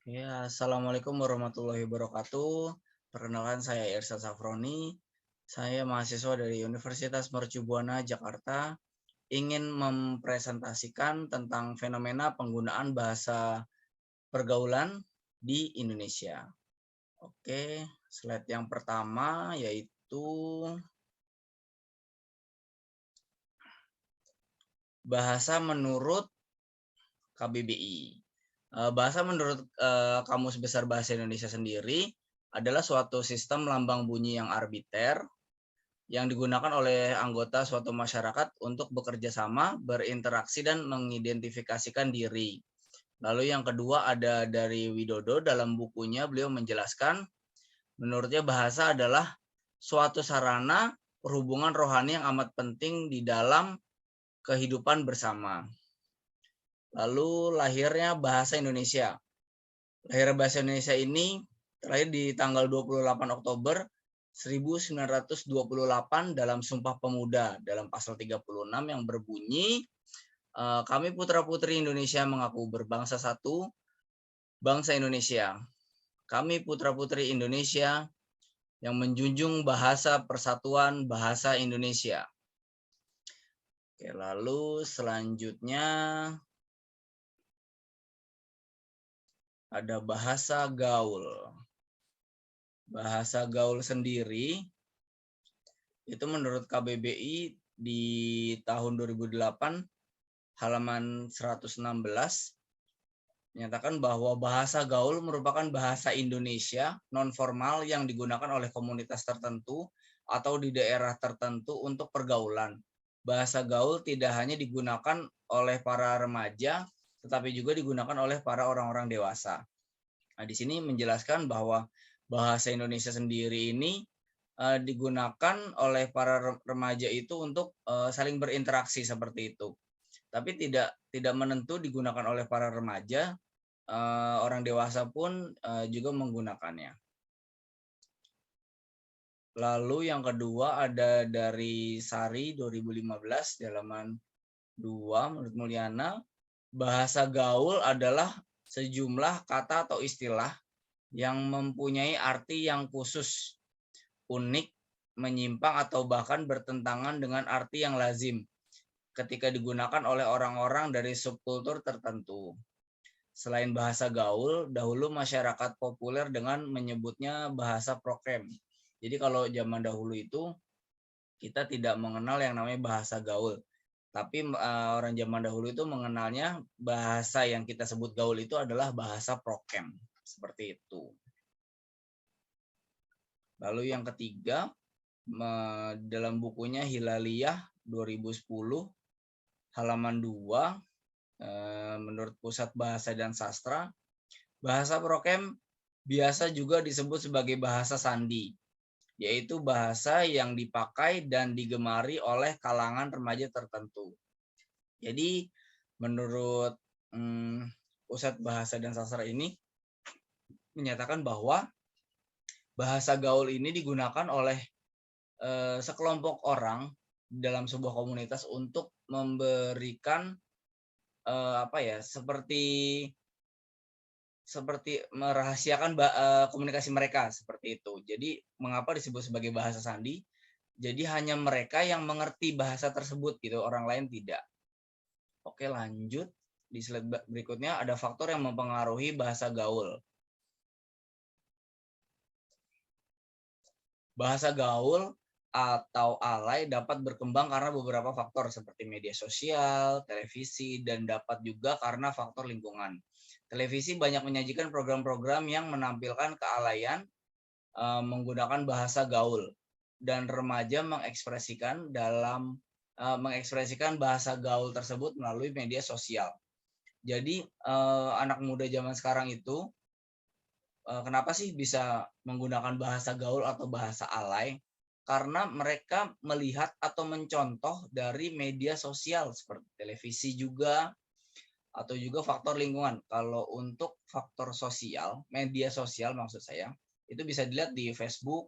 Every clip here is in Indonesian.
Ya, Assalamualaikum warahmatullahi wabarakatuh. Perkenalkan saya Irsa Safroni. Saya mahasiswa dari Universitas Mercu Buana, Jakarta. Ingin mempresentasikan tentang fenomena penggunaan bahasa pergaulan di Indonesia. Oke, slide yang pertama yaitu bahasa menurut KBBI. Bahasa menurut Kamus Besar Bahasa Indonesia sendiri adalah suatu sistem lambang bunyi yang arbiter yang digunakan oleh anggota suatu masyarakat untuk bekerja sama, berinteraksi, dan mengidentifikasikan diri. Lalu yang kedua ada dari Widodo, dalam bukunya beliau menjelaskan, menurutnya bahasa adalah suatu sarana perhubungan rohani yang amat penting di dalam kehidupan bersama. Lalu lahirnya bahasa Indonesia. Lahir bahasa Indonesia ini terlahir di tanggal 28 Oktober 1928 dalam Sumpah Pemuda dalam pasal 36 yang berbunyi, kami putra-putri Indonesia mengaku berbangsa satu, bangsa Indonesia. Kami putra-putri Indonesia yang menjunjung bahasa persatuan bahasa Indonesia. Oke, lalu selanjutnya ada bahasa gaul. Bahasa gaul sendiri itu menurut KBBI di tahun 2008 halaman 116 menyatakan bahwa bahasa gaul merupakan bahasa Indonesia non-formal yang digunakan oleh komunitas tertentu atau di daerah tertentu untuk pergaulan. Bahasa gaul tidak hanya digunakan oleh para remaja, tetapi juga digunakan oleh para orang-orang dewasa. Nah, di sini menjelaskan bahwa bahasa Indonesia sendiri ini digunakan oleh para remaja itu untuk saling berinteraksi seperti itu. Tapi tidak menentu digunakan oleh para remaja, orang dewasa pun juga menggunakannya. Lalu yang kedua ada dari Sari 2015 di halaman 2 menurut Mulyana, bahasa gaul adalah sejumlah kata atau istilah yang mempunyai arti yang khusus, unik, menyimpang atau bahkan bertentangan dengan arti yang lazim ketika digunakan oleh orang-orang dari subkultur tertentu. Selain bahasa gaul, dahulu masyarakat populer dengan menyebutnya bahasa prokem. Jadi kalau zaman dahulu itu kita tidak mengenal yang namanya bahasa gaul. Tapi orang zaman dahulu itu mengenalnya bahasa yang kita sebut gaul itu adalah bahasa prokem. Seperti itu. Lalu yang ketiga, dalam bukunya Hilaliyah 2010 halaman 2 menurut Pusat Bahasa dan Sastra, bahasa prokem biasa juga disebut sebagai bahasa sandi, yaitu bahasa yang dipakai dan digemari oleh kalangan remaja tertentu. Jadi menurut Pusat Bahasa dan Sastra ini menyatakan bahwa bahasa gaul ini digunakan oleh sekelompok orang dalam sebuah komunitas untuk memberikan seperti merahasiakan komunikasi mereka seperti itu. Jadi mengapa disebut sebagai bahasa sandi? Jadi hanya mereka yang mengerti bahasa tersebut gitu, orang lain tidak. Oke, lanjut. Di slide berikutnya ada faktor yang mempengaruhi bahasa gaul. Bahasa gaul atau alay dapat berkembang karena beberapa faktor seperti media sosial, televisi, dan dapat juga karena faktor lingkungan. Televisi banyak menyajikan program-program yang menampilkan kealayan menggunakan bahasa gaul, dan remaja mengekspresikan bahasa gaul tersebut melalui media sosial. Jadi anak muda zaman sekarang itu kenapa sih bisa menggunakan bahasa gaul atau bahasa alay? Karena mereka melihat atau mencontoh dari media sosial seperti televisi juga, atau juga faktor lingkungan. Kalau untuk faktor sosial, media sosial maksud saya, itu bisa dilihat di Facebook,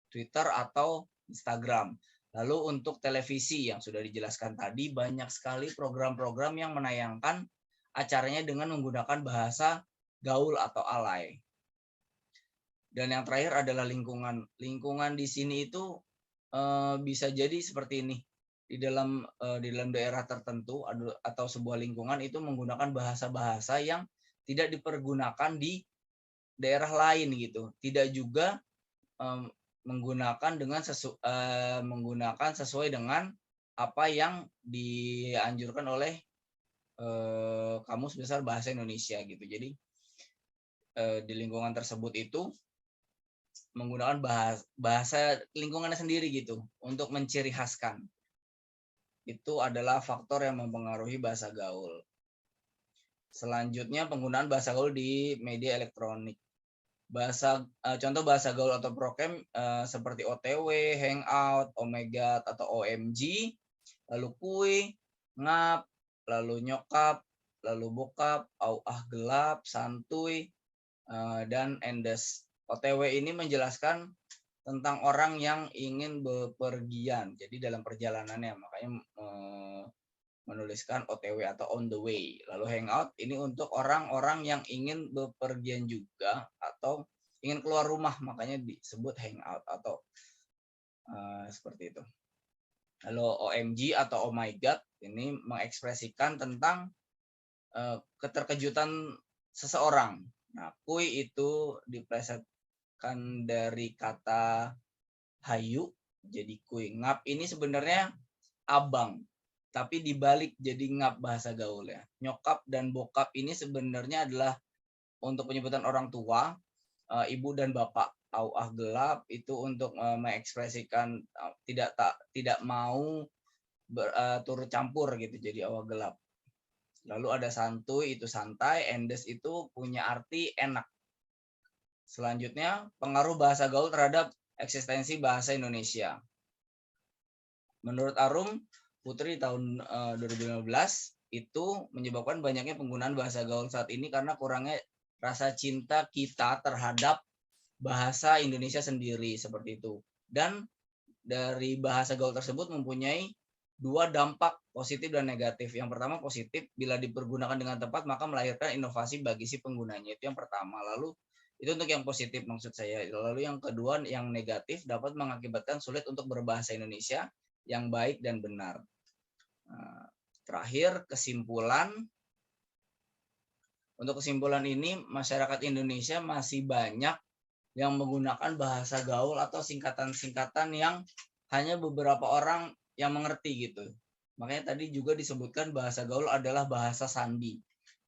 Twitter, atau Instagram. Lalu untuk televisi yang sudah dijelaskan tadi, banyak sekali program-program yang menayangkan acaranya dengan menggunakan bahasa gaul atau alay. Dan yang terakhir adalah lingkungan. Lingkungan di sini itu bisa jadi seperti ini. Di dalam daerah tertentu atau sebuah lingkungan itu menggunakan bahasa-bahasa yang tidak dipergunakan di daerah lain gitu. Tidak juga menggunakan sesuai dengan apa yang dianjurkan oleh Kamus Besar Bahasa Indonesia gitu. Jadi di lingkungan tersebut itu menggunakan bahasa lingkungannya sendiri gitu untuk menciri khaskan. Itu adalah faktor yang mempengaruhi bahasa gaul. Selanjutnya penggunaan bahasa gaul di media elektronik. Contoh bahasa gaul atau prokem seperti OTW, Hangout, Omega atau OMG, lalu kuy, ngap, lalu nyokap, lalu bokap, gelap, santuy, dan endes. OTW ini menjelaskan tentang orang yang ingin bepergian, jadi dalam perjalanannya, makanya menuliskan OTW atau on the way. Lalu hangout ini untuk orang-orang yang ingin bepergian juga atau ingin keluar rumah, makanya disebut hangout atau seperti itu. Lalu OMG atau oh my god ini mengekspresikan tentang keterkejutan seseorang. Nah, kuy itu diplesetkan dari kata hayu jadi kuy. Ngap ini sebenarnya abang, tapi dibalik jadi ngap bahasa gaul ya. Nyokap dan bokap ini sebenarnya adalah untuk penyebutan orang tua, ibu dan bapak. Gelap itu untuk mengekspresikan tidak mau turut campur gitu, jadi gelap. Lalu ada santuy itu santai, endes itu punya arti enak. Selanjutnya pengaruh bahasa gaul terhadap eksistensi bahasa Indonesia. Menurut Arum Putri tahun 2015 itu menyebabkan banyaknya penggunaan bahasa gaul saat ini karena kurangnya rasa cinta kita terhadap bahasa Indonesia sendiri seperti itu. Dan dari bahasa gaul tersebut mempunyai dua dampak positif dan negatif. Yang pertama positif, bila dipergunakan dengan tepat maka melahirkan inovasi bagi si penggunanya. Itu yang pertama. Lalu itu untuk yang positif maksud saya. Lalu yang kedua yang negatif dapat mengakibatkan sulit untuk berbahasa Indonesia yang baik dan benar. Terakhir kesimpulan. Untuk kesimpulan ini masyarakat Indonesia masih banyak yang menggunakan bahasa gaul atau singkatan-singkatan yang hanya beberapa orang yang mengerti gitu. Makanya tadi juga disebutkan bahasa gaul adalah bahasa sandi.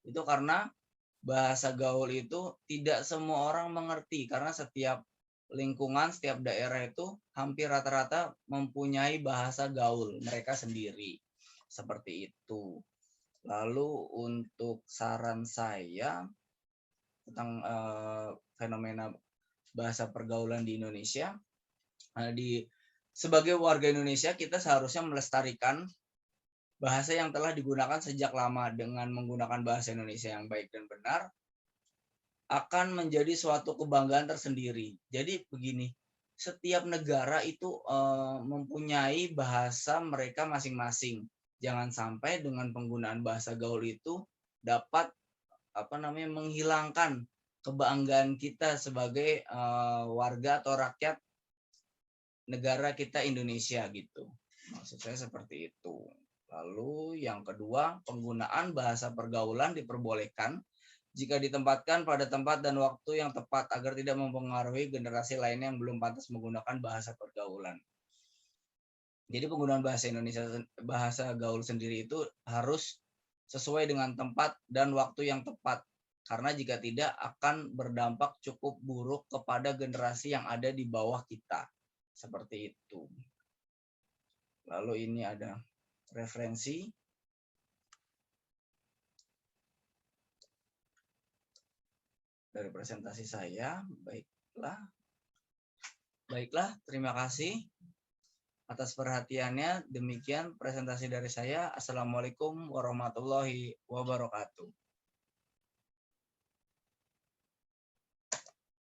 Itu karena bahasa gaul itu tidak semua orang mengerti karena setiap lingkungan, setiap daerah itu hampir rata-rata mempunyai bahasa gaul mereka sendiri. Seperti itu. Lalu untuk saran saya tentang fenomena bahasa pergaulan di Indonesia, sebagai warga Indonesia kita seharusnya melestarikan bahasa yang telah digunakan sejak lama. Dengan menggunakan bahasa Indonesia yang baik dan benar akan menjadi suatu kebanggaan tersendiri. Jadi begini, setiap negara itu mempunyai bahasa mereka masing-masing. Jangan sampai dengan penggunaan bahasa gaul itu dapat menghilangkan kebanggaan kita sebagai warga atau rakyat negara kita Indonesia gitu. Maksud saya seperti itu. Lalu yang kedua, penggunaan bahasa pergaulan diperbolehkan jika ditempatkan pada tempat dan waktu yang tepat agar tidak mempengaruhi generasi lainnya yang belum pantas menggunakan bahasa pergaulan. Jadi penggunaan bahasa Indonesia, bahasa gaul sendiri itu harus sesuai dengan tempat dan waktu yang tepat. Karena jika tidak akan berdampak cukup buruk kepada generasi yang ada di bawah kita. Seperti itu. Lalu ini ada referensi. Dari presentasi saya. Baiklah, terima kasih atas perhatiannya. Demikian presentasi dari saya. Assalamualaikum warahmatullahi wabarakatuh.